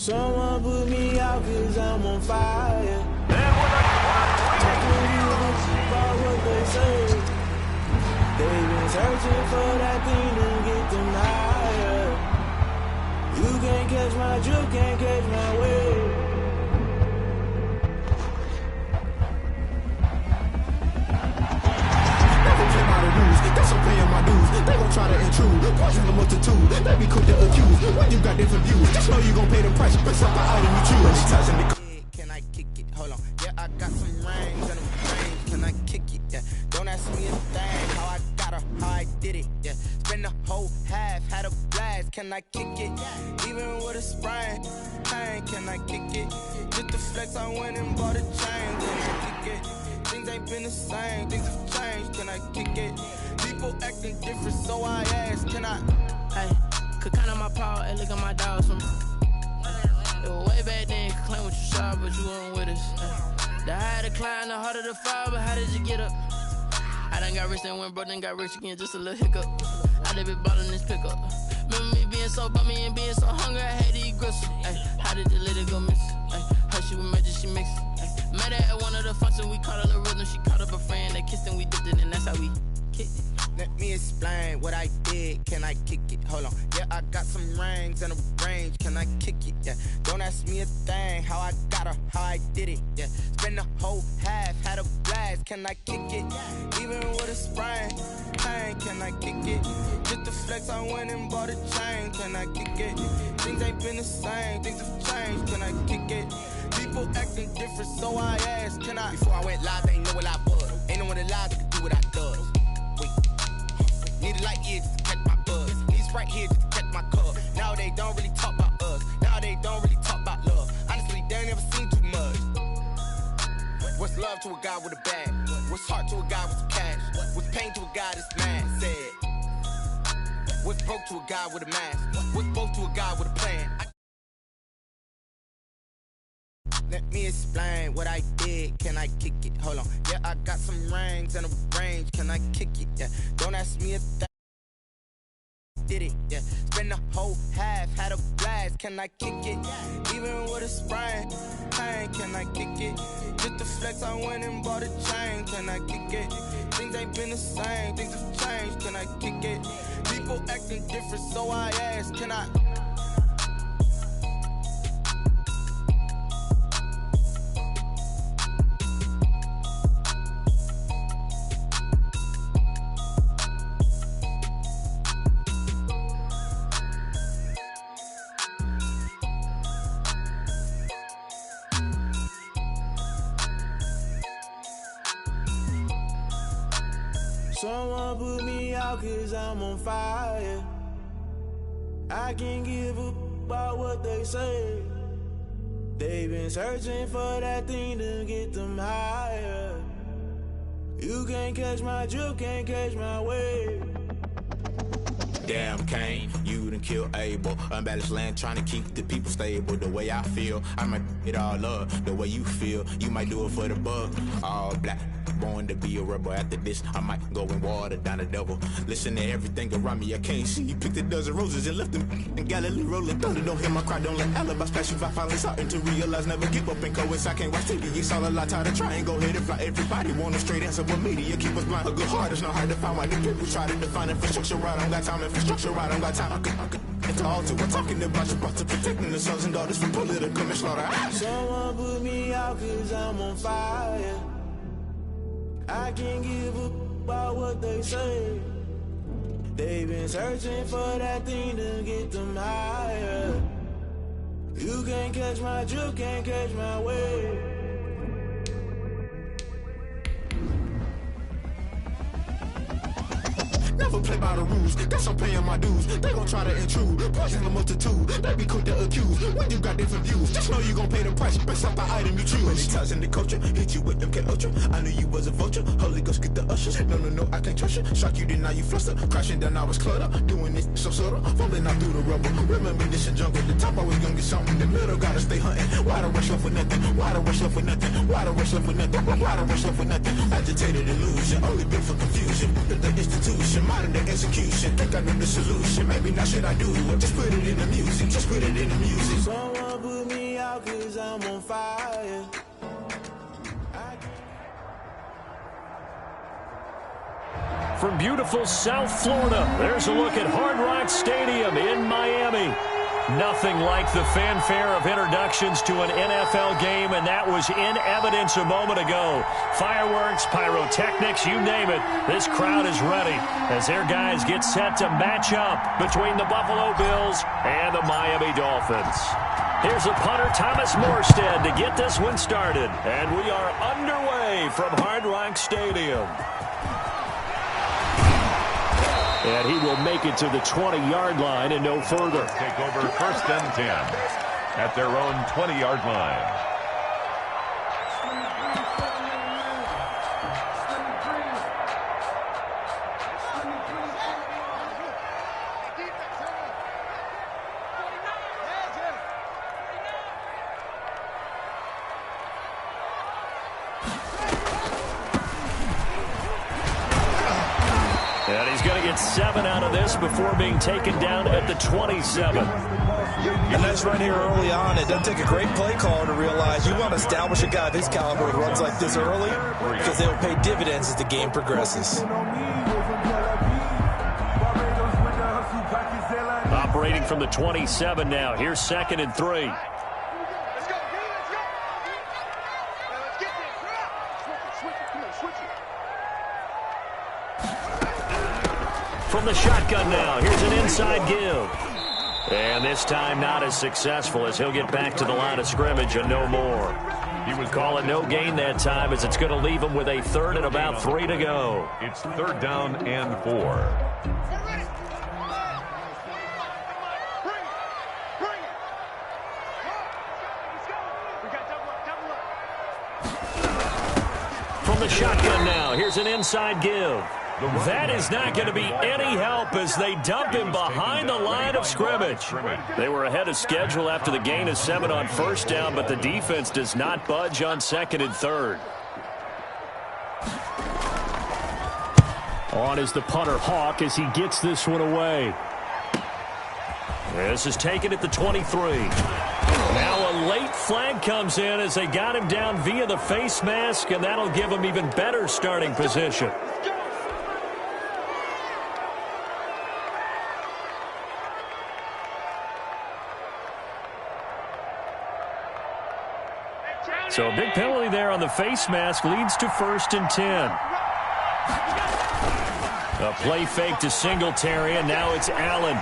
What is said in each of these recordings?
Someone put me out cause I'm on fire. I can't even about what they say. They've been searching for that thing to get them higher. You can't catch my drift, can't catch my wave. Guess I'm paying my dues. They gon' try to intrude. Poison the multitude. They be quick to accuse. When you got different views, just know you gon' pay the price. Based off the item you choose. Can I kick it? Hold on. Yeah, I got some rings and a range. Can I kick it? Yeah. Don't ask me a thing. How I got her, how I did it. Yeah. Spend the whole half, had a blast. Can I kick it? Even with a sprain. Pain, can I kick it? Just the flex, I went and bought a chain. Can I kick it? Things ain't been the same, things have changed, can I kick it? People acting different, so I ask, can I? Hey, could count on my power and look at my dogs from. It was way back then, could claim what you saw, but you weren't with us. The higher the climb, the harder the fall, but how did you get up? I done got rich and went broke, then got rich again, just a little hiccup. I done been ballin' this pickup. Remember me being so bummy and being so hungry, I had to eat gristle. Ay, how did the lady go miss? Ay, her she was magic, she mixed. Met her at one of the functions, we caught her the rhythm. She caught up a friend, they kissed and we dipped it, and that's how we kicked it. Let me explain what I did, can I kick it? Hold on, yeah, I got some rings and a range, can I kick it? Yeah, don't ask me a thing, how I got her, how I did it. Yeah, spend the whole half, had a blast, can I kick it? Even with a sprain, pain, can I kick it? Just the flex, I went and bought a chain, can I kick it? Things ain't been the same, things have changed, can I kick it? People acting different, so I asked, can I? Before I went live, they ain't know what I was. Ain't no one alive that could do what I does. Wait, need a light here just to catch my buzz. Need Sprite here just to catch my cup. Now they don't really talk about us. Now they don't really talk about love. Honestly, they ain't never seen too much. What's love to a guy with a bag? What's heart to a guy with some cash? What's pain to a guy that's mad? Said. What's broke to a guy with a mask? What's broke to a guy with a plan? Let me explain what I did, can I kick it? Hold on, yeah, I got some rings and a range, can I kick it? Yeah, don't ask me a thing. Did it? Yeah, spend the whole half, had a blast, can I kick it? Even with a sprain, pain, can I kick it? Just the flex, I went and bought a chain, can I kick it? Things ain't been the same, things have changed, can I kick it? People acting different, so I ask, can I? Someone put me out cause I'm on fire. I can't give up about what they say. They've been searching for that thing to get them higher. You can't catch my drift, can't catch my wave. Damn, Kane, you done killed Abel. Unbalanced land, trying to keep the people stable. The way I feel, I might it all up. The way you feel, you might do it for the bug. All black, born to be a rebel. After this, I might go and water down the devil. Listen to everything around me, I can't see. Picked a dozen roses and left them in Galilee rolling thunder. Don't hear my cry, don't let alibis pass you by. Finally starting to realize, never give up and coincide. I can't watch TV, it's all a lot. Tired of trying, go ahead and fly. Everybody want a straight answer, but media keep us blind. A good heart is not hard to find. Why the people try to define infrastructure right? I don't got time, infrastructure right, I don't got time. I could it's all to we're talking about you, about to protecting the sons and daughters from political and slaughter. Someone put me out cause I'm on fire. I can't give up about what they say. They've been searching for that thing to get them higher. You can't catch my drift, can't catch my wave. Never play by the rules, guess I'm paying my dues. They gon' try to intrude, poison the multitude. They be quick to accuse, when you got different views. Just know you gon' pay the price, based off the item you choose. Many times in the culture, hit you with MK Ultra. I knew you was a vulture, Holy Ghost get the ushers. No, I can't trust you. Shock you, then now you fluster. Crashing down, I was cluttered. Doing this so subtle, falling out through the rubble. Remember this in jungle, the top always gon' get something. The middle gotta stay hunting. Why the rush left with nothing? Why the rush left with nothing? Why the rush left with nothing? Why the rush left with nothing? Agitated illusion, only built for confusion. The institution, modern day execution. Think I know the solution. Maybe not should I do it? Just put it in the music. Just put it in the music. Someone put me out 'cause I'm on fire. From beautiful South Florida, there's a look at Hard Rock Stadium in Miami. Nothing like the fanfare of introductions to an NFL game, and that was in evidence a moment ago. Fireworks, pyrotechnics, you name it. This crowd is ready as their guys get set to match up between the Buffalo Bills and the Miami Dolphins. Here's a punter, Thomas Morstead, to get this one started. And we are underway from Hard Rock Stadium. And he will make it to the 20-yard line and no further. Take over 1st and 10 at their own 20-yard line. And he's going to get 7 out of this before being taken down at the 27. And that's right here early on. It doesn't take a great play caller to realize you want to establish a guy of his caliber who runs like this early because they will pay dividends as the game progresses. Operating from the 27 now. Here's 2nd and 3. From the shotgun now, here's an inside give. And this time not as successful as he'll get back to the line of scrimmage and no more. He was calling no gain that time as it's going to leave him with a 3rd and about 3 to go. It's 3rd down and 4. From the shotgun now, here's an inside give. That is not going to be any help as they dump him behind the line of scrimmage. They were ahead of schedule after the gain of 7 on 1st down, but the defense does not budge on 2nd and 3rd. On is the punter, Hawk, as he gets this one away. This is taken at the 23. Now a late flag comes in as they got him down via the face mask, and that'll give him even better starting position. So a big penalty there on the face mask leads to 1st and 10. A play fake to Singletary, and now it's Allen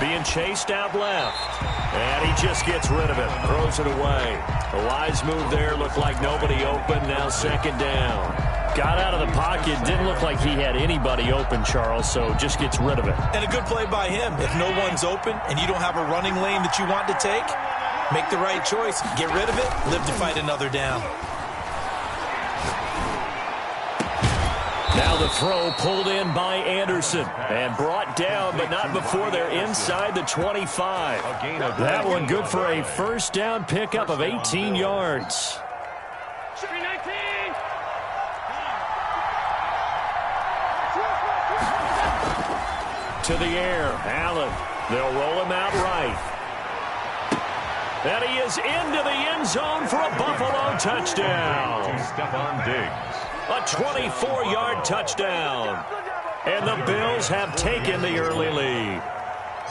being chased out left. And he just gets rid of it, throws it away. A wise move there, looked like nobody open, now 2nd down. Got out of the pocket, didn't look like he had anybody open, Charles, so just gets rid of it. And a good play by him. If no one's open and you don't have a running lane that you want to take, make the right choice. Get rid of it. Live to fight another down. Now the throw pulled in by Anderson and brought down, but not before they're inside the 25. That one good for a 1st down pickup of 18 yards. To the air, Allen. They'll roll him out right. And he is into the end zone for a Buffalo touchdown. Stephon Diggs. A 24-yard touchdown. And the Bills have taken the early lead.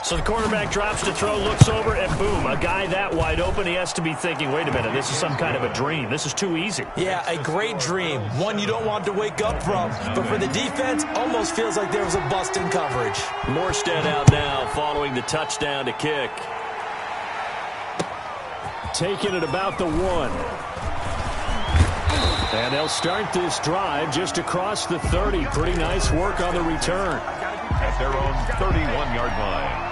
So the quarterback drops to throw, looks over, and boom, a guy that wide open, he has to be thinking, wait a minute, this is some kind of a dream. This is too easy. Yeah, a great dream. One you don't want to wake up from. But for the defense, almost feels like there was a bust in coverage. Morstead out now following the touchdown to kick. Taking it about the 1. And they'll start this drive just across the 30. Pretty nice work on the return. At their own 31-yard line.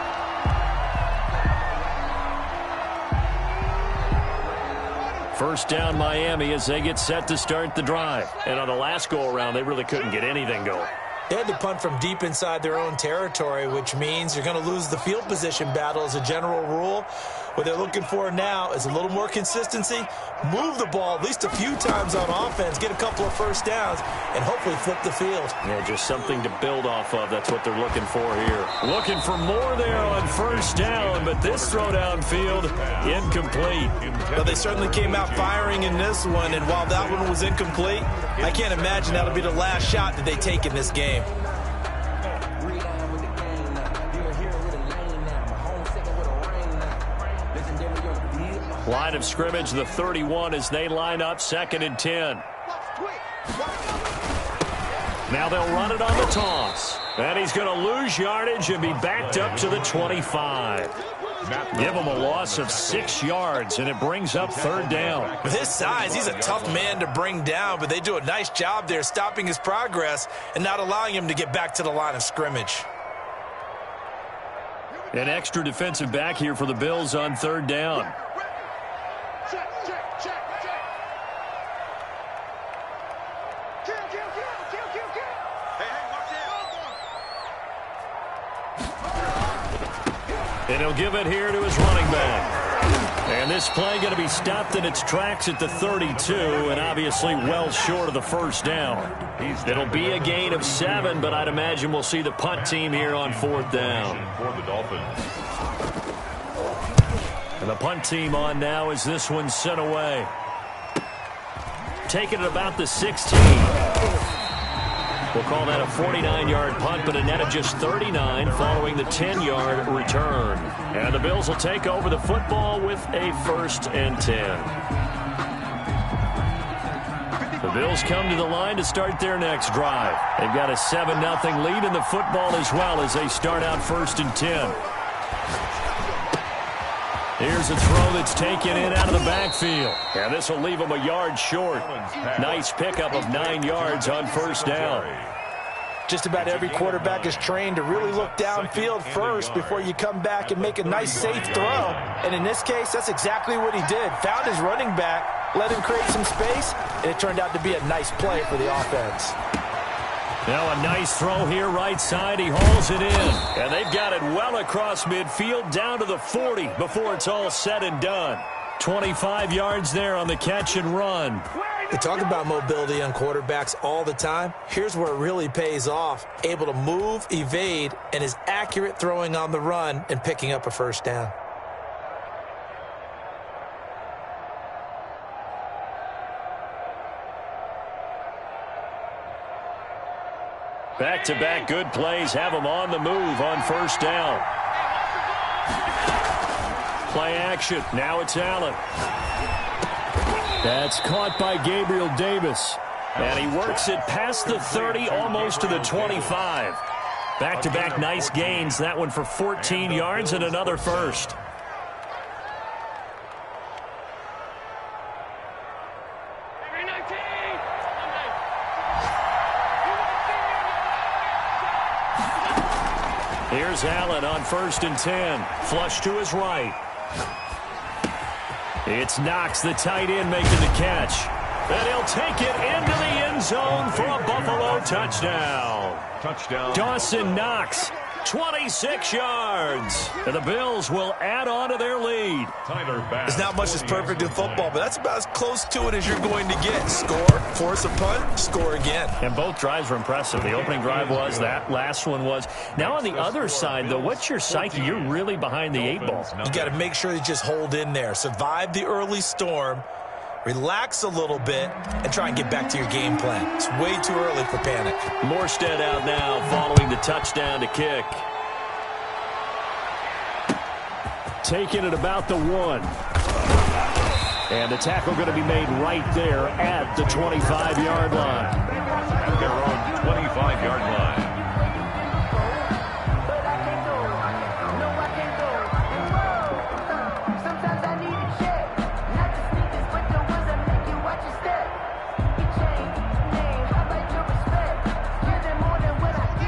First down Miami as they get set to start the drive. And on the last go-around, they really couldn't get anything going. They had to punt from deep inside their own territory, which means you're going to lose the field position battle as a general rule. What they're looking for now is a little more consistency, move the ball at least a few times on offense, get a couple of first downs, and hopefully flip the field. Yeah, just something to build off of. That's what they're looking for here. Looking for more there on first down, but this throw downfield, incomplete. Well, they certainly came out firing in this one, and while that one was incomplete, I can't imagine that'll be the last shot that they take in this game. Line of scrimmage, the 31, as they line up 2nd and 10. Now they'll run it on the toss. And he's going to lose yardage and be backed up to the 25. Give him a loss of 6 yards, and it brings up 3rd down. With his size, he's a tough man to bring down, but they do a nice job there stopping his progress and not allowing him to get back to the line of scrimmage. An extra defensive back here for the Bills on 3rd down. And he'll give it here to his running back. And this play going to be stopped in its tracks at the 32, and obviously well short of the 1st down. It'll be a gain of 7, but I'd imagine we'll see the punt team here on 4th down. And the punt team on now as this one's sent away. Taking it about the 16. We'll call that a 49-yard punt, but a net of just 39 following the 10-yard return. And the Bills will take over the football with a 1st and 10. The Bills come to the line to start their next drive. They've got a 7-0 lead in the football as well as they start out 1st and 10. Here's a throw that's taken in out of the backfield. And this will leave them a yard short. Nice pickup of 9 yards on 1st down. Just about every quarterback is trained to really look downfield first before you come back and make a nice, safe throw. And in this case, that's exactly what he did. Found his running back, let him create some space, and it turned out to be a nice play for the offense. Now a nice throw here right side. He hauls it in. And they've got it well across midfield down to the 40 before it's all said and done. 25 yards there on the catch and run. We talk about mobility on quarterbacks all the time. Here's where it really pays off. Able to move, evade, and is accurate throwing on the run and picking up a 1st down. Back-to-back good plays have them on the move on 1st down. Play action. Now it's Allen. That's caught by Gabriel Davis. And he works it past the 30, almost to the 25. Back-to-back nice gains. That one for 14 yards and another 1st. Here's Allen on 1st and 10. Flush to his right. It's Knox, the tight end, making the catch. And he'll take it into the end zone for a Buffalo touchdown. Dawson Knox, 26 yards. And the Bills will add on to their lead. There's not much that's perfect in football, but that's about as close to it as you're going to get. Score, force a punt, score again. And both drives were impressive. The opening drive was, that last one was. Now on the other side, though, what's your psyche? You're really behind the 8 ball. You got to make sure you just hold in there. Survive the early storm, relax a little bit, and try and get back to your game plan. It's way too early for panic. Morstead out now following the touchdown to kick. Taking it about the 1. And the tackle going to be made right there at the 25-yard line. At their own 25-yard line.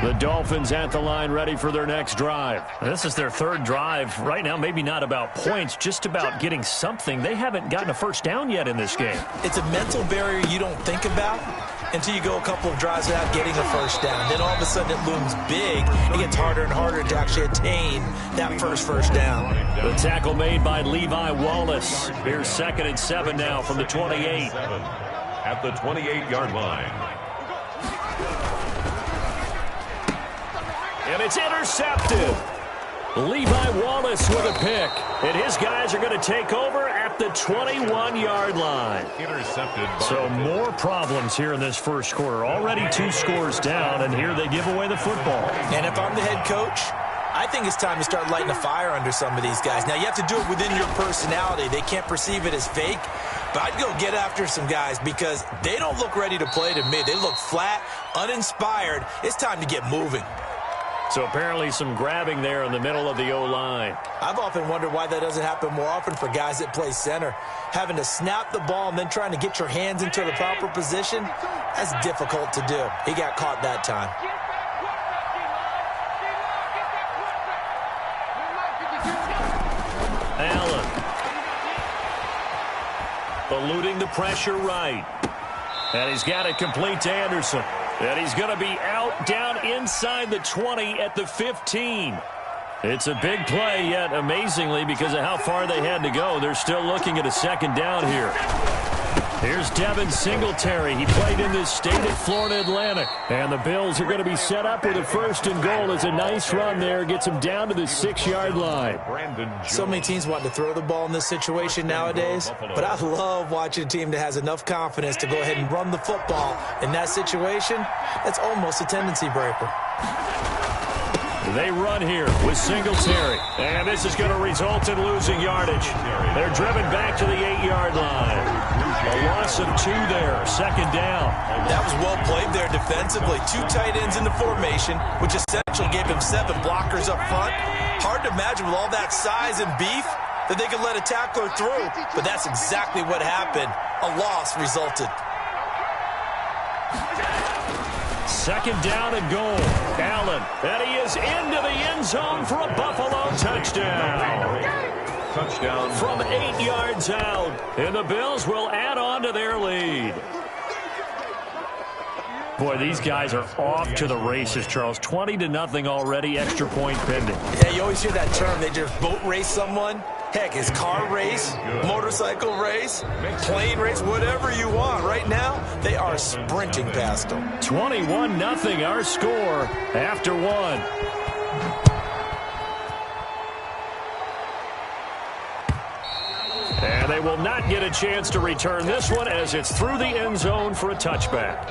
The Dolphins at the line ready for their next drive. This is their 3rd drive. Right now, maybe not about points, just about getting something. They haven't gotten a 1st down yet in this game. It's a mental barrier you don't think about, until you go a couple of drives without getting a first down. Then all of a sudden it looms big. It gets harder and harder to actually attain that first down. The tackle made by Levi Wallace. Here's 2nd and 7 now from the 28. At the 28-yard line. And it's intercepted. Levi Wallace with a pick. And his guys are going to take over at the 21-yard line. Intercepted. So more problems here in this first quarter. Already 2 scores down, and here they give away the football. And if I'm the head coach, I think it's time to start lighting a fire under some of these guys. Now, you have to do it within your personality. They can't perceive it as fake. But I'd go get after some guys because they don't look ready to play to me. They look flat, uninspired. It's time to get moving. So apparently some grabbing there in the middle of the O-line. I've often wondered why that doesn't happen more often for guys that play center. Having to snap the ball and then trying to get your hands into the proper position, that's difficult to do. He got caught that time. Allen. Eluding the pressure right. And he's got it complete to Anderson. And he's going to be out down inside the 20 at the 15. It's a big play, yet amazingly, because of how far they had to go, they're still looking at a 2nd down here. Here's Devin Singletary. He played in this state at Florida Atlantic. And the Bills are going to be set up with a 1st and goal. It's a nice run there. Gets them down to the 6-yard line. So many teams want to throw the ball in this situation nowadays. But I love watching a team that has enough confidence to go ahead and run the football. In that situation, that's almost a tendency breaker. They run here with Singletary. And this is going to result in losing yardage. They're driven back to the 8-yard line. A loss of 2 there, 2nd down. That was well played there defensively. 2 tight ends in the formation, which essentially gave him 7 blockers up front. Hard to imagine with all that size and beef that they could let a tackler through, but that's exactly what happened. A loss resulted. 2nd down and goal. Allen, and he is into the end zone for a Buffalo touchdown. Touchdown. From 8 yards out. And the Bills will add on to their lead. Boy, these guys are off to the races, Charles. 20-0 already, extra point pending. Yeah, you always hear that term. They just boat race someone. Heck, is car race, motorcycle race, plane race, whatever you want. Right now, they are sprinting past them. 21-0 our score after 1. And they will not get a chance to return this one as it's through the end zone for a touchback.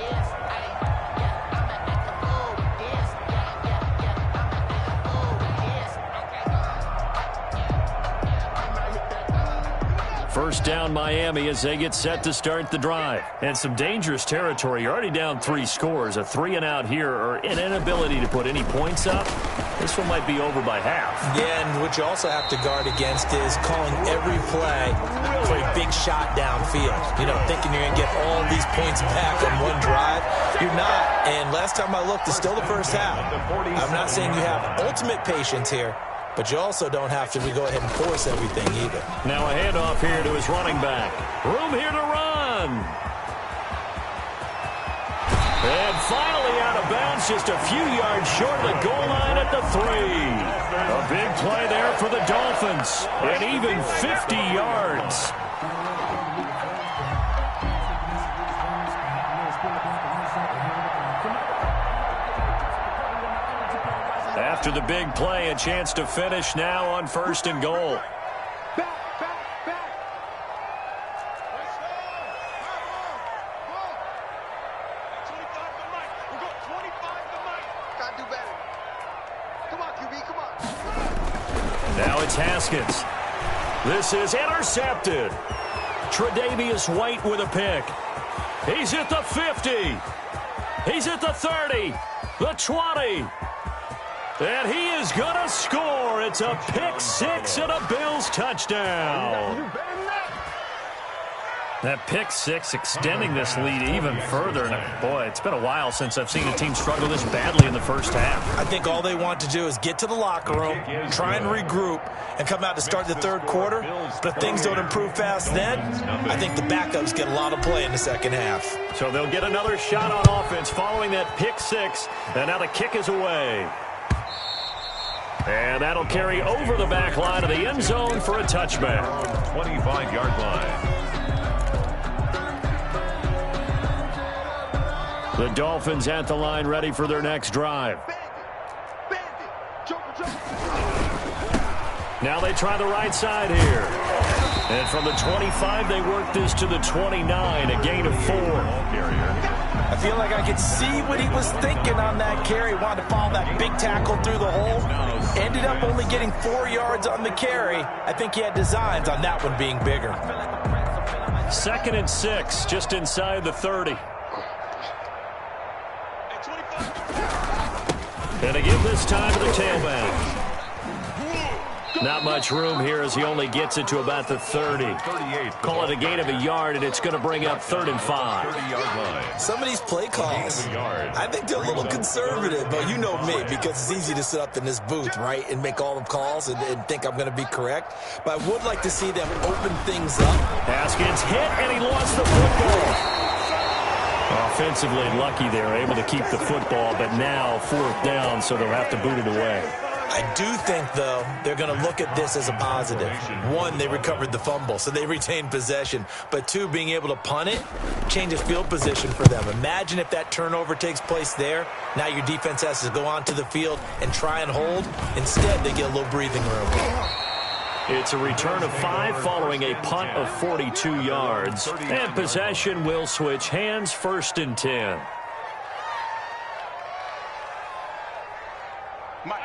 First down Miami as they get set to start the drive. And some dangerous territory. You're already down 3 scores. A 3-and-out here or an inability to put any points up. This one might be over by half. Yeah, and what you also have to guard against is calling every play for a big shot downfield. You know, thinking you're going to get all these points back on one drive. You're not. And last time I looked, it's still the first half. I'm not saying you have ultimate patience here, but you also don't have to go ahead and force everything either. Now a handoff here to his running back. Room here to run. And finally out of bounds, just a few yards short of the goal line at the 3. A big play there for the Dolphins. And even 50 yards. After the big play, a chance to finish now on 1st and goal. Now it's Haskins. This is intercepted. Tre'Davious White with a pick. He's at the 50. He's at the 30. The 20. And he is going to score. It's a pick 6 and a Bills touchdown. That pick six extending this lead even further. And boy, it's been a while since I've seen a team struggle this badly in the first half. I think all they want to do is get to the locker room, try and regroup, and come out to start the third quarter. But if things don't improve fast then, I think the backups get a lot of play in the second half. So they'll get another shot on offense following that pick six. And now the kick is away. And that'll carry over the back line of the end zone for a touchback. 25-yard line. The Dolphins at the line ready for their next drive. Now they try the right side here. And from the 25, they work this to the 29, a gain of 4. I feel like I could see what he was thinking on that carry. Wanted to follow that big tackle through the hole. Ended up only getting 4 yards on the carry. I think he had designs on that one being bigger. 2nd and 6, just inside the 30. And a give this time to the tailback. Not much room here as he only gets it to about the 30. Call it a gain of a yard, and it's going to bring up 3rd and 5. Some of these play calls, I think they're a little conservative, but you know me, because it's easy to sit up in this booth, right, and make all the calls and think I'm going to be correct. But I would like to see them open things up. Haskins hit, and he lost the football. Offensively lucky they were able to keep the football, but now 4th down, so they'll have to boot it away. I do think, though, they're going to look at this as a positive. 1, they recovered the fumble, so they retained possession. But 2, being able to punt it changes field position for them. Imagine if that turnover takes place there. Now your defense has to go onto the field and try and hold. Instead, they get a little breathing room. It's a return of 5 following a punt of 42 yards. And possession will switch hands, 1st and 10.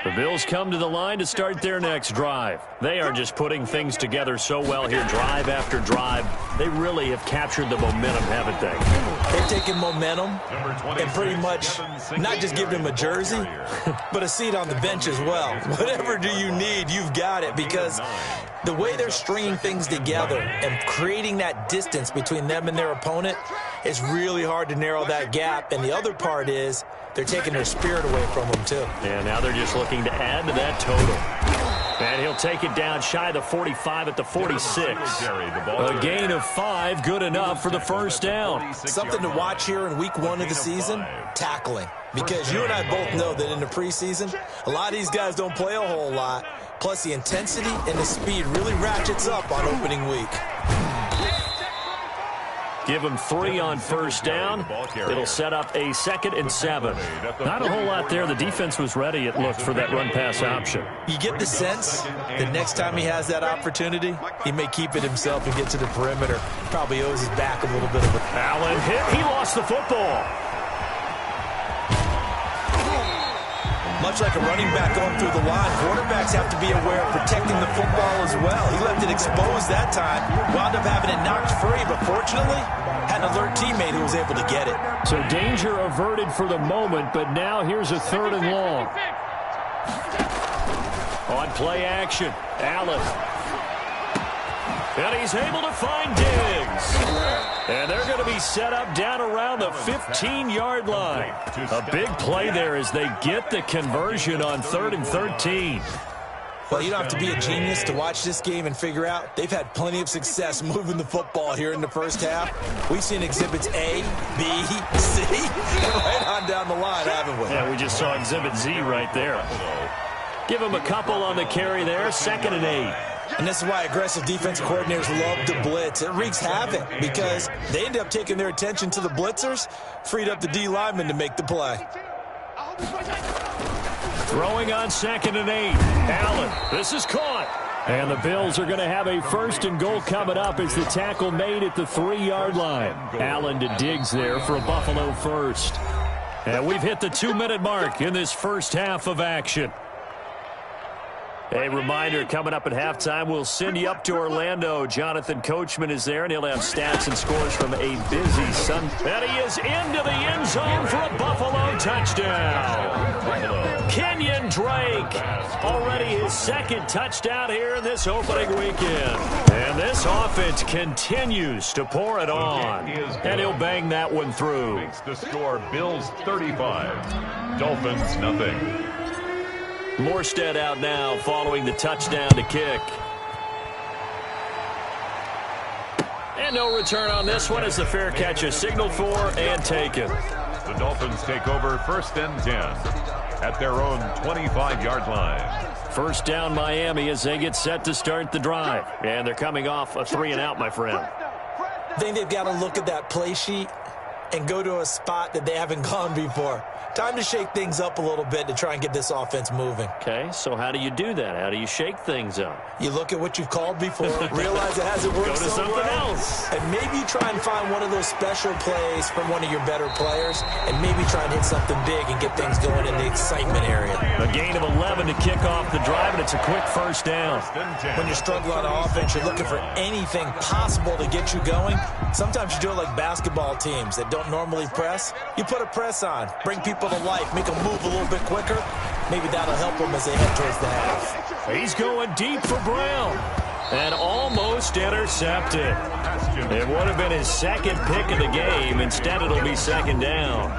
The Bills come to the line to start their next drive. They are just putting things together so well here, drive after drive. They really have captured the momentum, haven't they? They've taken momentum and pretty much not just given him a jersey, but a seat on the bench as well. Whatever do you need, you've got it, because the way they're stringing things together and creating that distance between them and their opponent is really hard to narrow that gap. And the other part is they're taking their spirit away from them, too. Yeah, now they're just looking to add to that total. And he'll take it down shy of the 45 at the 46. A gain of 5, good enough for the 1st down. Something to watch here in week 1 of the season, tackling. Because you and I both know that in the preseason, a lot of these guys don't play a whole lot. Plus, the intensity and the speed really ratchets up on opening week. Give them 3 on 1st down. It'll set up a 2nd and 7. Not a whole lot there. The defense was ready, it looked, for that run-pass option. You get the sense that next time he has that opportunity, he may keep it himself and get to the perimeter. Probably owes his back a little bit of it. Allen hit. He lost the football. Much like a running back going through the line, quarterbacks have to be aware of protecting the football as well. He left it exposed that time, wound up having it knocked free, but fortunately, had an alert teammate who was able to get it. So danger averted for the moment, but now here's a 3rd and long. On play action, Allen. And he's able to find Diggs. And they're going to be set up down around the 15-yard line. A big play there as they get the conversion on 3rd and 13. Well, you don't have to be a genius to watch this game and figure out they've had plenty of success moving the football here in the first half. We've seen exhibits A, B, C, and right on down the line, haven't we? Yeah, we just saw exhibit Z right there. Give him a couple on the carry there, 2nd and 8. And this is why aggressive defense coordinators love to blitz. It wreaks havoc because they end up taking their attention to the blitzers, freed up the D lineman to make the play. Throwing on 2nd and 8. Allen, this is caught. And the Bills are going to have a 1st and goal coming up as the tackle made at the 3-yard line. Allen to Diggs there for a Buffalo 1st. And we've hit the 2-minute mark in this first half of action. A reminder, coming up at halftime, we'll send you up to Orlando. Jonathan Coachman is there, and he'll have stats and scores from a busy Sunday. And he is into the end zone for a Buffalo touchdown. Kenyon Drake, already his second touchdown here in this opening weekend. And this offense continues to pour it on. And he'll bang that one through. Makes the score Bills 35, Dolphins nothing. Morstead out now following the touchdown to kick. And no return on this one as the fair catch is signaled for and taken. The Dolphins take over 1st and 10 at their own 25-yard line. First down Miami as they get set to start the drive. And they're coming off a 3-and-out, my friend. I think they've got to look at that play sheet and go to a spot that they haven't gone before. Time to shake things up a little bit to try and get this offense moving. Okay, so how do you do that? How do you shake things up? You look at what you've called before, realize it hasn't worked so something well, else, and maybe you try and find one of those special plays from one of your better players, and maybe try and hit something big and get things going in the excitement area. A gain of 11 to kick off the drive, and it's a quick first down. When you're struggling on offense, you're looking for anything possible to get you going. Sometimes you do it like basketball teams that don't normally press. You put a press on, bring people to life, make them move a little bit quicker. Maybe that'll help them as they head towards the half. He's going deep for Brown. And almost intercepted. It would have been his second pick of the game. Instead, it'll be second down.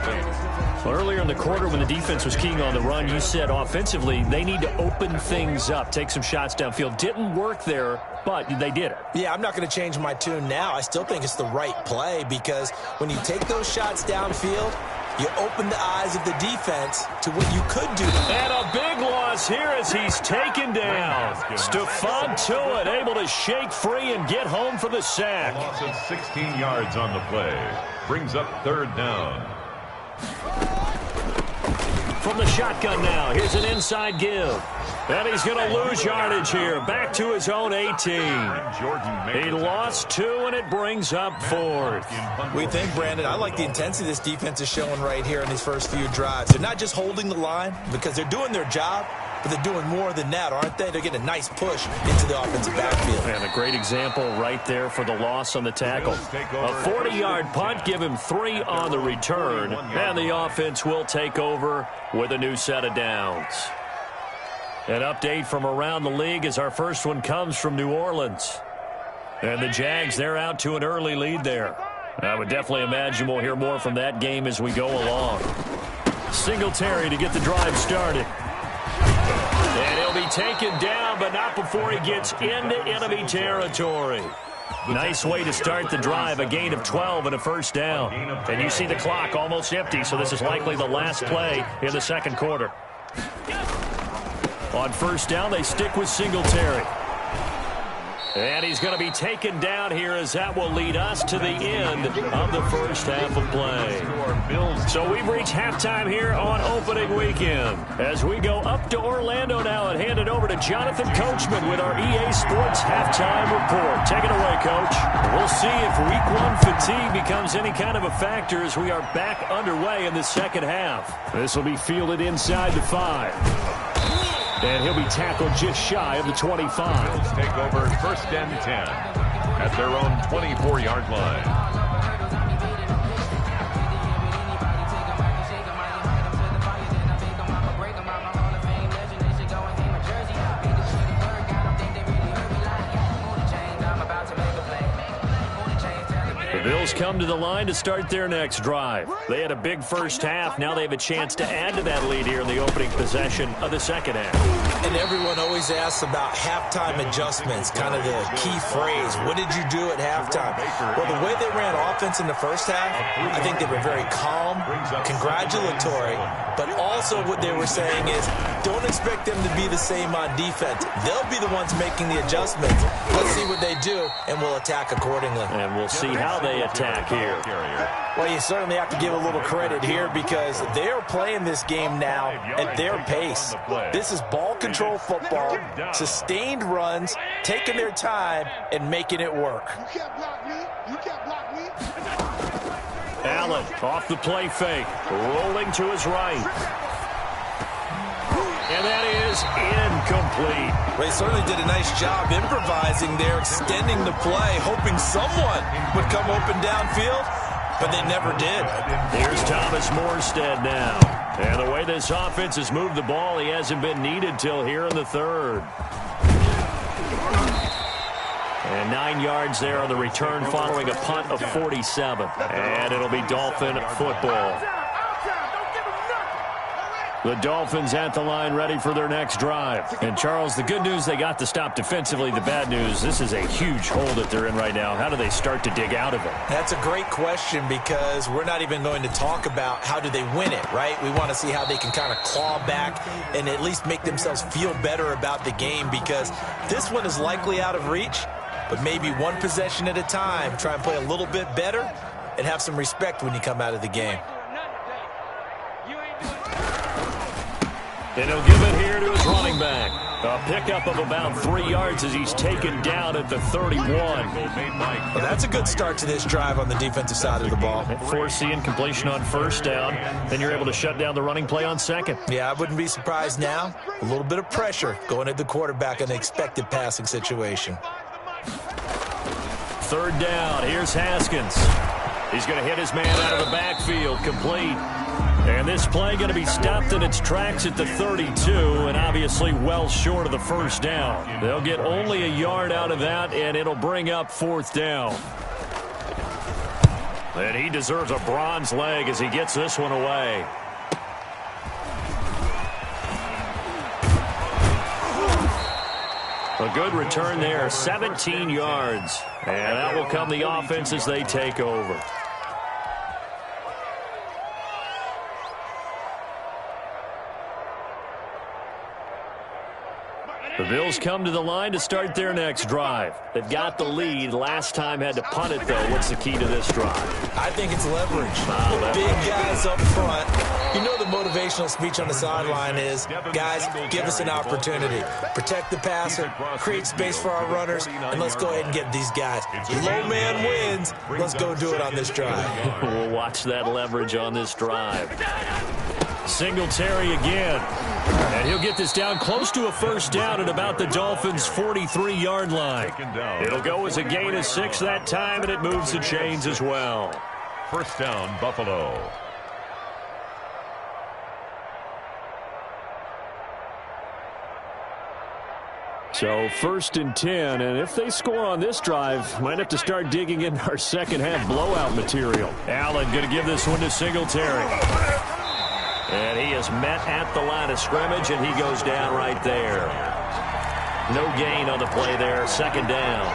Well, earlier in the quarter when the defense was keying on the run, you said offensively they need to open things up, take some shots downfield. Didn't work there, but they did it. Yeah, I'm not going to change my tune now. I still think it's the right play because when you take those shots downfield, you open the eyes of the defense to what you could do. And a big loss here as he's taken down. Stephon Tuitt able to shake free and get home for the sack. A loss of 16 yards on the play. Brings up 3rd down. From the shotgun now, here's an inside give. And he's going to lose yardage here. Back to his own 18. He lost 2, and it brings up 4th. We think, Brandon, I like the intensity this defense is showing right here in these first few drives. They're not just holding the line because they're doing their job, but they're doing more than that, aren't they? They're getting a nice push into the offensive backfield. And a great example right there for the loss on the tackle. A 40-yard punt, give him 3 on the return, and the offense will take over with a new set of downs. An update from around the league as our first one comes from New Orleans. And the Jags, they're out to an early lead there. I would definitely imagine we'll hear more from that game as we go along. Singletary to get the drive started. And he'll be taken down, but not before he gets into enemy territory. Nice way to start the drive, a gain of 12 and a first down. And you see the clock almost empty, so this is likely the last play in the second quarter. On first down, they stick with Singletary. And he's going to be taken down here as that will lead us to the end of the first half of play. So we've reached halftime here on opening weekend. As we go up to Orlando now and hand it over to Jonathan Coachman with our EA Sports halftime report. Take it away, Coach. We'll see if week 1 fatigue becomes any kind of a factor as we are back underway in the second half. This will be fielded inside the 5. And he'll be tackled just shy of the 25. Bills take over 1st and 10 at their own 24-yard line. Bills come to the line to start their next drive. They had a big first half. Now they have a chance to add to that lead here in the opening possession of the second half. And everyone always asks about halftime adjustments, kind of the key phrase. What did you do at halftime? Well, the way they ran offense in the first half, I think they were very calm, congratulatory, but also what they were saying is don't expect them to be the same on defense. They'll be the ones making the adjustments. Let's see what they do, and we'll attack accordingly. And we'll see how they attack here. Well, you certainly have to give a little credit here because they're playing this game now at their pace. This is ball control football, sustained runs, taking their time, and making it work. You can't block me. You can't block me. Allen off the play fake, rolling to his right. And that is incomplete. They certainly did a nice job improvising there, extending the play, hoping someone would come open downfield, but they never did. Here's Thomas Morstead now. And the way this offense has moved the ball, he hasn't been needed till here in the third. And 9 yards there on the return following a punt of 47. And it'll be Dolphin football. The Dolphins at the line ready for their next drive. And, Charles, the good news, they got to stop defensively. The bad news, this is a huge hole that they're in right now. How do they start to dig out of it? That's a great question because we're not even going to talk about how do they win it, right? We want to see how they can kind of claw back and at least make themselves feel better about the game because this one is likely out of reach, but maybe one possession at a time. Try and play a little bit better and have some respect when you come out of the game. And he'll give it here to his running back. A pickup of about 3 yards as he's taken down at the 31. Well, that's a good start to this drive on the defensive side of the ball. Foreseeing completion on first down. Then you're able to shut down the running play on second. Yeah, I wouldn't be surprised now. A little bit of pressure going at the quarterback in an expected passing situation. Third down. Here's Haskins. He's going to hit his man out of the backfield. Complete. And this play going to be stopped in its tracks at the 32, and obviously well short of the first down. They'll get only a yard out of that, and it'll bring up fourth down. And he deserves a bronze leg as he gets this one away. A good return there, 17 yards. And that will come the offense as they take over. The Bills come to the line to start their next drive. They've got the lead. Last time had to punt it, though. What's the key to this drive? I think it's leverage. Big guys up front. You know the motivational speech on the sideline is, guys, give us an opportunity. Protect the passer, create space for our runners, and let's go ahead and get these guys. Low man wins. Let's go do it on this drive. We'll watch that leverage on this drive. Singletary again. And he'll get this down close to a first down at about the Dolphins' 43-yard line. It'll go as a gain of 6 that time, and it moves the chains as well. First down, Buffalo. So 1st and 10, and if they score on this drive, might have to start digging in our second-half blowout material. Allen going to give this one to Singletary. And he is met at the line of scrimmage, and he goes down right there. No gain on the play there, second down.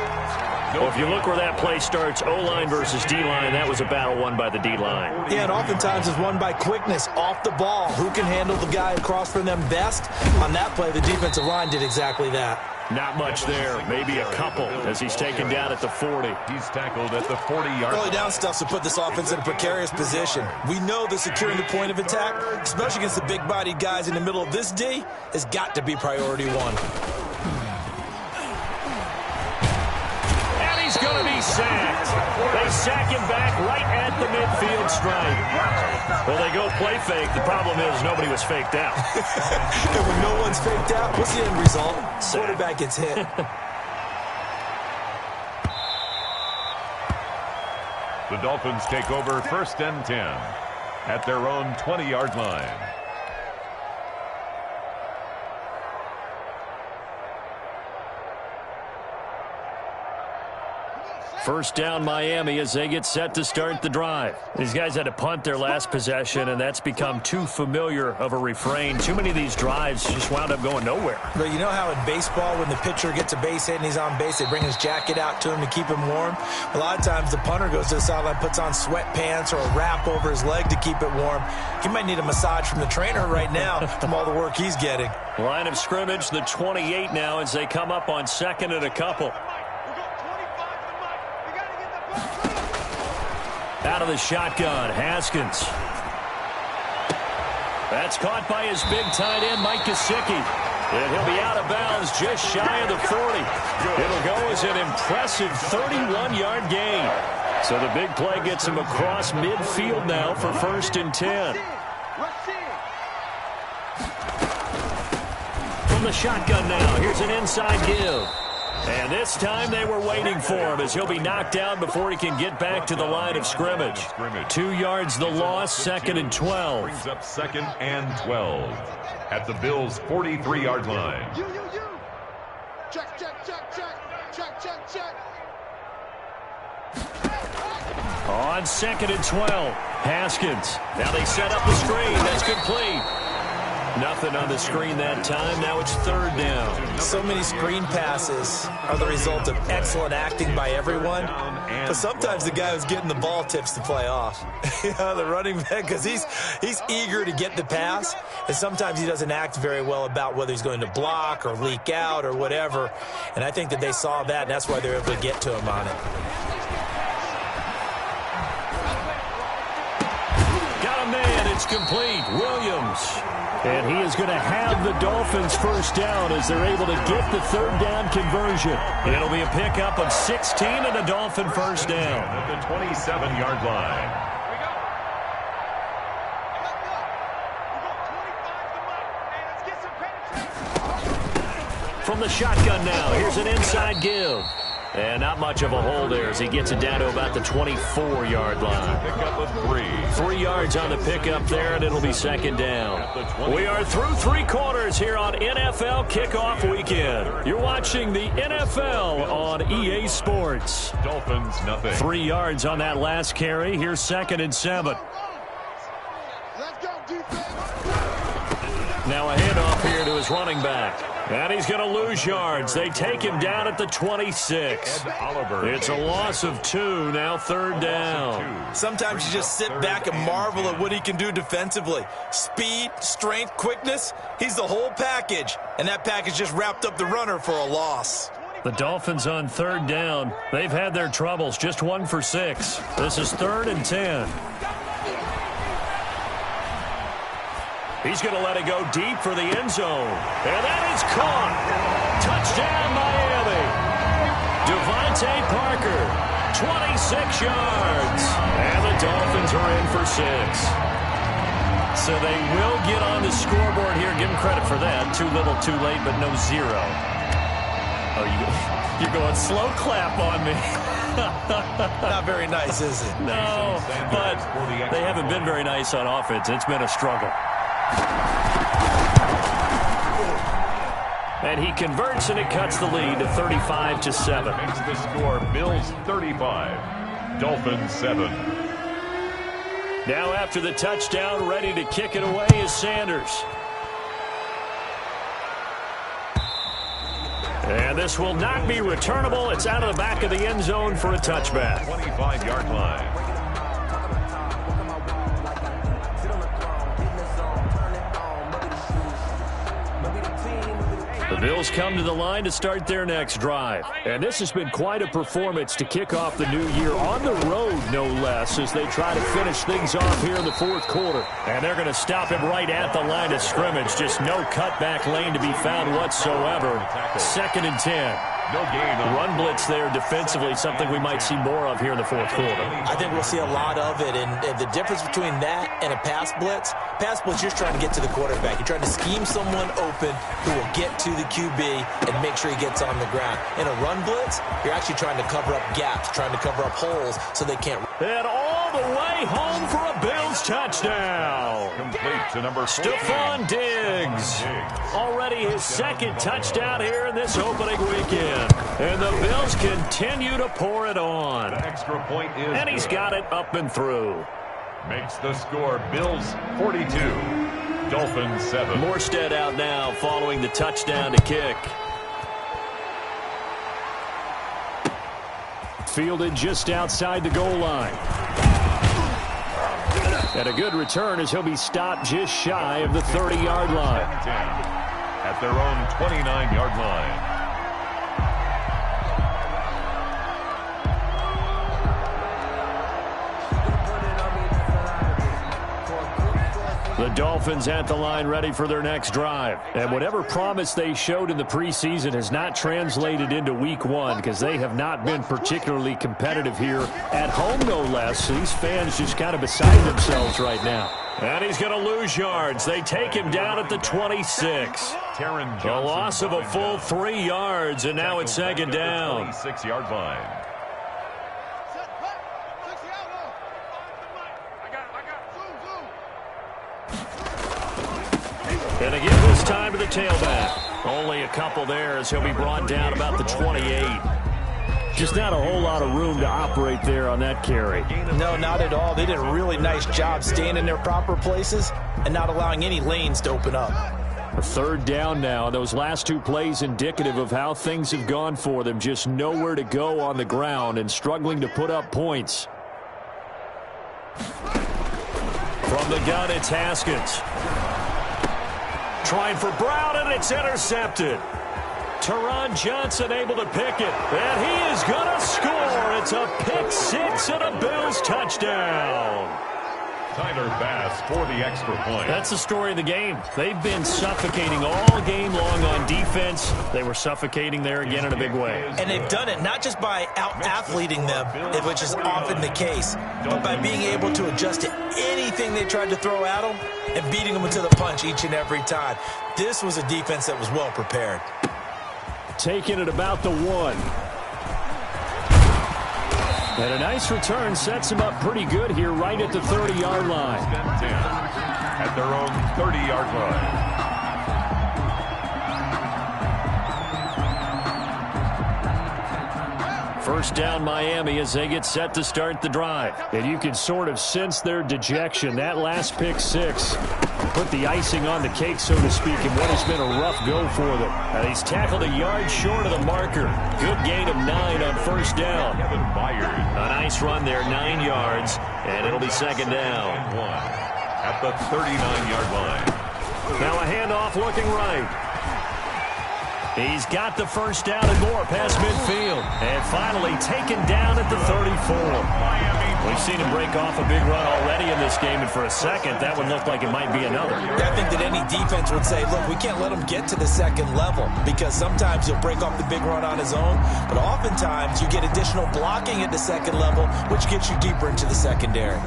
Well, if you look where that play starts, O-line versus D-line, that was a battle won by the D-line. Yeah, and oftentimes it's won by quickness off the ball. Who can handle the guy across from them best? On that play, the defensive line did exactly that. Not much there, maybe a couple, as he's taken down at the 40. He's tackled at the 40-yard line. Early down stuff to put this offense in a precarious position. We know that securing the point of attack, especially against the big-bodied guys in the middle of this D, has got to be priority one. And he's going to be sacked. They sack him back right at the midfield stripe. Well, they go play fake. The problem is nobody was faked out. And when no one's faked out, what's the end result? Quarterback gets hit. The Dolphins take over 1st and 10 at their own 20-yard line. First down, Miami, as they get set to start the drive. These guys had to punt their last possession, and that's become too familiar of a refrain. Too many of these drives just wound up going nowhere. But you know how in baseball, when the pitcher gets a base hit and he's on base, they bring his jacket out to him to keep him warm? A lot of times the punter goes to the sideline, puts on sweatpants or a wrap over his leg to keep it warm. He might need a massage from the trainer right now from all the work he's getting. Line of scrimmage, the 28 now, as they come up on second and a couple. Out of the shotgun, Haskins. That's caught by his big tight end, Mike Gesicki. And he'll be out of bounds just shy of the 40. It'll go as an impressive 31-yard gain. So the big play gets him across midfield now for 1st and 10. From the shotgun now, here's an inside give. And this time they were waiting for him as he'll be knocked down before he can get back to the line of scrimmage. 2 yards the loss, 2nd and 12. Brings up 2nd and 12 at the Bills' 43-yard line. You. Check. On 2nd and 12, Haskins. Now they set up the screen. That's complete. Nothing on the screen that time. Now it's 3rd down. So many screen passes are the result of excellent acting by everyone. But sometimes the guy who's getting the ball tips the play off. The running back, because he's eager to get the pass. And sometimes he doesn't act very well about whether he's going to block or leak out or whatever. And I think that they saw that, and that's why they were able to get to him on it. Got a man. It's complete. Williams. And he is going to have the Dolphins first down as they're able to get the 3rd down conversion. It'll be a pickup of 16 and a Dolphin first down. At the 27-yard line. From the shotgun now, here's an inside give. And not much of a hole there as he gets it down to about the 24-yard line. Pickup of 3. 3 yards on the pickup there, and it'll be 2nd down. We are through 3 quarters here on NFL Kickoff Weekend. You're watching the NFL on EA Sports. Dolphins, nothing. 3 yards on that last carry. Here's 2nd and 7. Let's go, defense. Now a handoff here to his running back. And he's going to lose yards. They take him down at the 26. It's a loss of 2, now 3rd down. Sometimes you just sit back and marvel at what he can do defensively. Speed, strength, quickness, he's the whole package. And that package just wrapped up the runner for a loss. The Dolphins on 3rd down. They've had their troubles, just 1 for 6. This is 3rd and 10. He's going to let it go deep for the end zone. And that is caught. Touchdown, Miami. Devontae Parker, 26 yards. And the Dolphins are in for 6. So they will get on the scoreboard here. Give them credit for that. Too little, too late, but no 0. Oh, you're going slow clap on me. Not very nice, is it? No, but they haven't been very nice on offense. It's been a struggle. And he converts, and it cuts the lead to 35-7. Makes the score Bills 35, Dolphins 7. Now after the touchdown, ready to kick it away is Sanders. And this will not be returnable. It's out of the back of the end zone for a touchback. 25-yard line. The Bills come to the line to start their next drive. And this has been quite a performance to kick off the new year on the road, no less, as they try to finish things off here in the 4th quarter. And they're going to stop him right at the line of scrimmage. Just no cutback lane to be found whatsoever. 2nd and 10. No gain. Run blitz there defensively, something we might see more of here in the 4th quarter. I think we'll see a lot of it, and the difference between that and a pass blitz, you're trying to get to the quarterback. You're trying to scheme someone open who will get to the QB and make sure he gets on the ground. In a run blitz, you're actually trying to cover up gaps, trying to cover up holes so they can't. And all the way home for a Bills touchdown. Complete to number 14. Stephon Diggs. Already his 2nd touchdown here in this opening weekend. And the Bills continue to pour it on. The extra point is and he's got it up and through. Makes the score Bills 42, Dolphins 7. Morstead out now following the touchdown to kick. Fielded just outside the goal line. And a good return as he'll be stopped just shy of the 30-yard line. At their own 29-yard line. The Dolphins at the line ready for their next drive. And whatever promise they showed in the preseason has not translated into week one because they have not been particularly competitive here at home, no less. So these fans just kind of beside themselves right now. And he's going to lose yards. They take him down at the 26. A loss of a full 3 yards, and now it's second down. 26-yard line. And again this time to the tailback. Only a couple there as he'll be brought down about the 28. Just not a whole lot of room to operate there on that carry. No, not at all. They did a really nice job staying in their proper places and not allowing any lanes to open up. A third down now. Those last 2 plays indicative of how things have gone for them. Just nowhere to go on the ground and struggling to put up points. From the gun, it's Haskins. Trying for Brown, and it's intercepted. Teron Johnson able to pick it, and he is going to score. It's a pick 6 and a Bills touchdown. Tyler Bass for the extra point. That's the story of the game. They've been suffocating all game long on defense. They were suffocating there again in a big way. And they've done it not just by out-athleting them, which is often the case, but by being able to adjust to anything they tried to throw at them and beating them into the punch each and every time. This was a defense that was well prepared. Taking it about the 1. And a nice return sets him up pretty good here right at the 30-yard line. At their own 30-yard line. First down Miami as they get set to start the drive. And you can sort of sense their dejection. That last pick 6 put the icing on the cake, so to speak, in what has been a rough go for them. And he's tackled a yard short of the marker. Good gain of 9 on first down. A nice run there, 9 yards, and it'll be second down. At the 39-yard line. Now a handoff looking right. He's got the first down and more past midfield. And finally taken down at the 34. We've seen him break off a big run already in this game, and for a second, that would look like it might be another. I think that any defense would say, look, we can't let him get to the second level, because sometimes he'll break off the big run on his own, but oftentimes you get additional blocking at the second level, which gets you deeper into the secondary.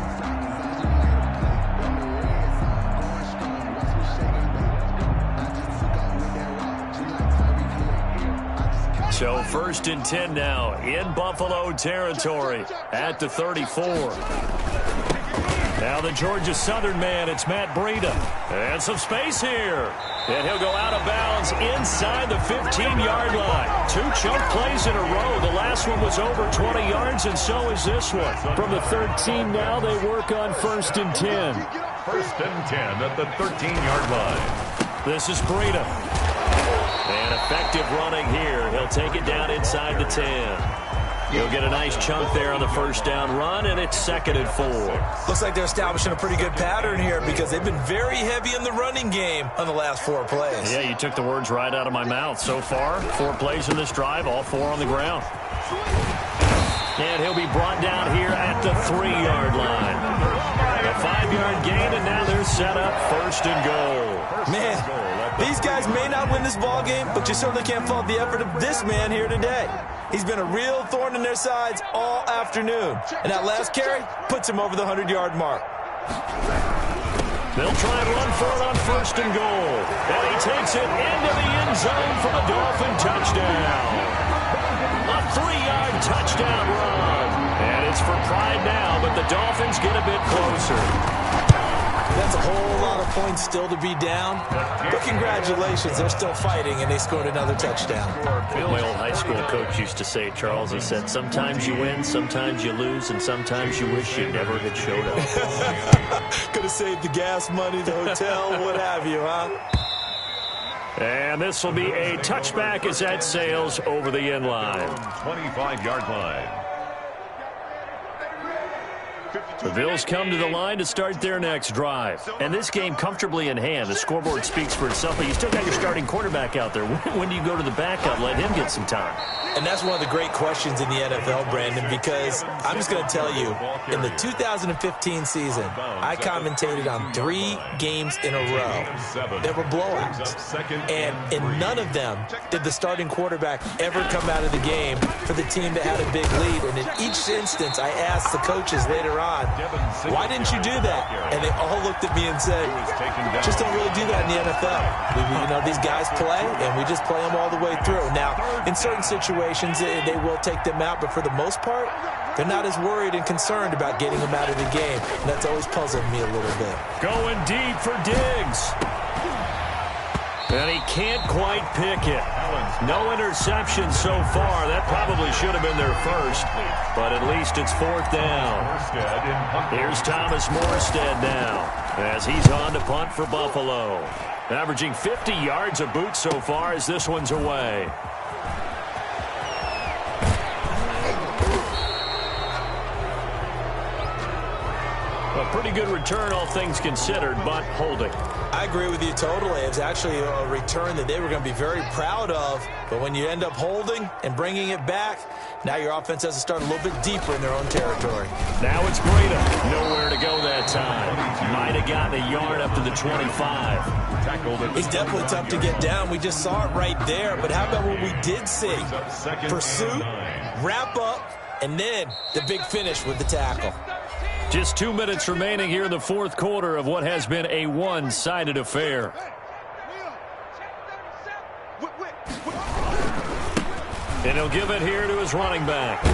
So first and 10 now in Buffalo territory at the 34. Now the Georgia Southern man, it's Matt Breida. And some space here. And he'll go out of bounds inside the 15-yard line. 2 chunk plays in a row. The last one was over 20 yards, and so is this one. From the 13 now, they work on first and 10. First and 10 at the 13-yard line. This is Breida. And effective running here. He'll take it down inside the 10. He'll get a nice chunk there on the first down run, and it's second and 4. Looks like they're establishing a pretty good pattern here because they've been very heavy in the running game on the last 4 plays. Yeah, you took the words right out of my mouth. So far, 4 plays in this drive, all 4 on the ground. And he'll be brought down here at the 3-yard line. A 5-yard gain, and now they're set up first and goal. Man, these guys may not win this ball game, but you certainly can't fault the effort of this man here today. He's been a real thorn in their sides all afternoon. And that last carry puts him over the 100-yard mark. They'll try and run for it on first and goal. And he takes it into the end zone for the Dolphin touchdown. A 3-yard touchdown run. And it's for pride now, but the Dolphins get a bit closer. That's a whole lot of points still to be down. But congratulations, they're still fighting, and they scored another touchdown. My old high school coach used to say, Charles, he said, sometimes you win, sometimes you lose, and sometimes you wish you never had showed up. Could have saved the gas money, the hotel, what have you, huh? And this will be a touchback as that sails over the end line. 25-yard line. The Bills come to the line to start their next drive. And this game comfortably in hand. The scoreboard speaks for itself, but you still got your starting quarterback out there. When do you go to the backup, let him get some time? And that's one of the great questions in the NFL, Brandon, because I'm just going to tell you, in the 2015 season, I commentated on 3 games in a row. There were blowouts. And in none of them did the starting quarterback ever come out of the game for the team that had a big lead. And in each instance, I asked the coaches later on, why didn't you do that? And they all looked at me and said, just don't really do that in the NFL. These guys play, and we just play them all the way through. Now, in certain situations, they will take them out, but for the most part, they're not as worried and concerned about getting them out of the game. And that's always puzzled me a little bit. Going deep for Diggs. And he can't quite pick it. No interception so far. That probably should have been their first, but at least it's 4th down. Here's Thomas Morstead now as he's on to punt for Buffalo. Averaging 50 yards a boot so far as this one's away. A pretty good return, all things considered, but holding. I agree with you totally. It was actually a return that they were going to be very proud of. But when you end up holding and bringing it back, now your offense has to start a little bit deeper in their own territory. Now it's Breida. Nowhere to go that time. Might have gotten a yard up to the 25. He's definitely tough to get down. We just saw it right there. But how about what we did see? Pursuit, wrap up, and then the big finish with the tackle. Just 2 minutes remaining here in the 4th quarter of what has been a one-sided affair. And he'll give it here to his running back.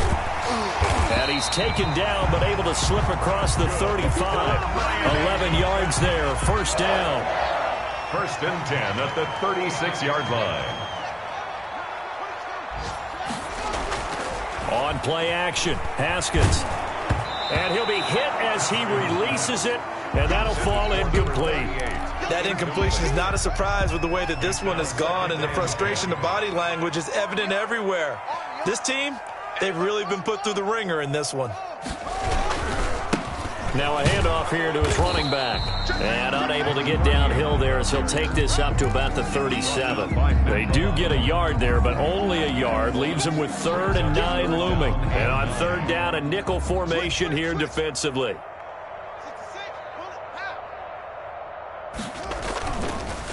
And he's taken down but able to slip across the 35. 11 yards there, 1st down. 1st and 10 at the 36-yard line. On play action, Haskins. And he'll be hit as he releases it, and that'll fall incomplete. That incompletion is not a surprise with the way that this one has gone, and the frustration, the body language is evident everywhere. This team, they've really been put through the ringer in this one. Now a handoff here to his running back. And unable to get downhill there as he'll take this up to about the 37. They do get a yard there, but only a yard. Leaves them with 3rd and 9 looming. And on 3rd down, a nickel formation here defensively.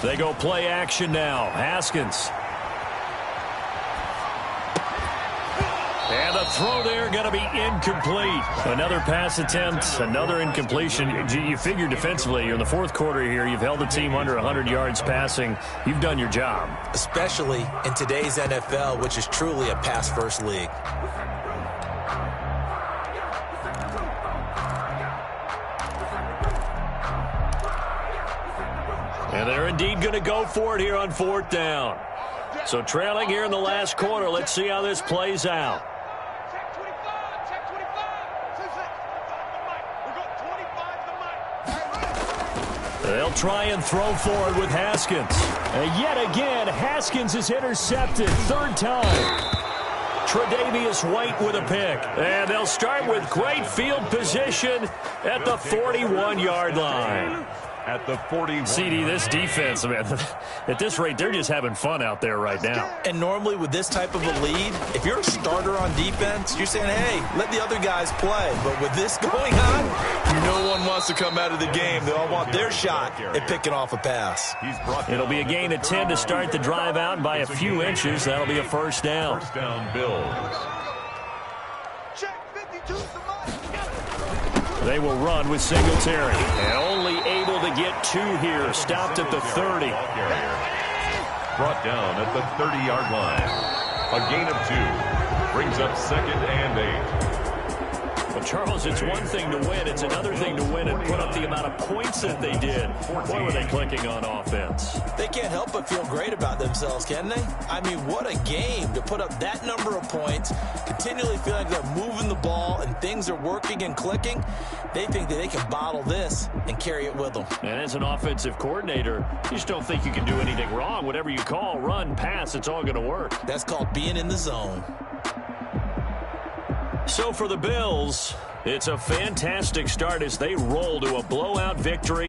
They go play action now. Haskins. And the throw there going to be incomplete. Another pass attempt, another incompletion. You figure defensively, you're in the 4th quarter here. You've held the team under 100 yards passing. You've done your job. Especially in today's NFL, which is truly a pass-first league. And they're indeed going to go for it here on 4th down. So trailing here in the last quarter. Let's see how this plays out. They'll try and throw forward with Haskins. And yet again, Haskins is intercepted. 3rd time. Tre'Davious White with a pick. And they'll start with great field position at the 41-yard line. At the 41. CD, this defense, man, at this rate, they're just having fun out there right now. And normally with this type of a lead, if you're a starter on defense, you're saying, hey, let the other guys play. But with this going on, no one wants to come out of the game. They all want their shot at picking off a pass. It'll be a gain of 10 to start the drive out, and by a few inches, that'll be a 1st down. 1st down, Bills. They will run with Singletary. And only able to get 2 here. Stopped at the 30. Brought down at the 30-yard line. A gain of 2. Brings up 2nd and 8. Well, Charles, it's one thing to win. It's another thing to win and put up the amount of points that they did. Boy, were they clicking on offense. They can't help but feel great about themselves, can they? I mean, what a game to put up that number of points, continually feel like they're moving the ball and things are working and clicking. They think that they can bottle this and carry it with them. And as an offensive coordinator, you just don't think you can do anything wrong. Whatever you call, run, pass, it's all going to work. That's called being in the zone. So for the Bills, it's a fantastic start as they roll to a blowout victory.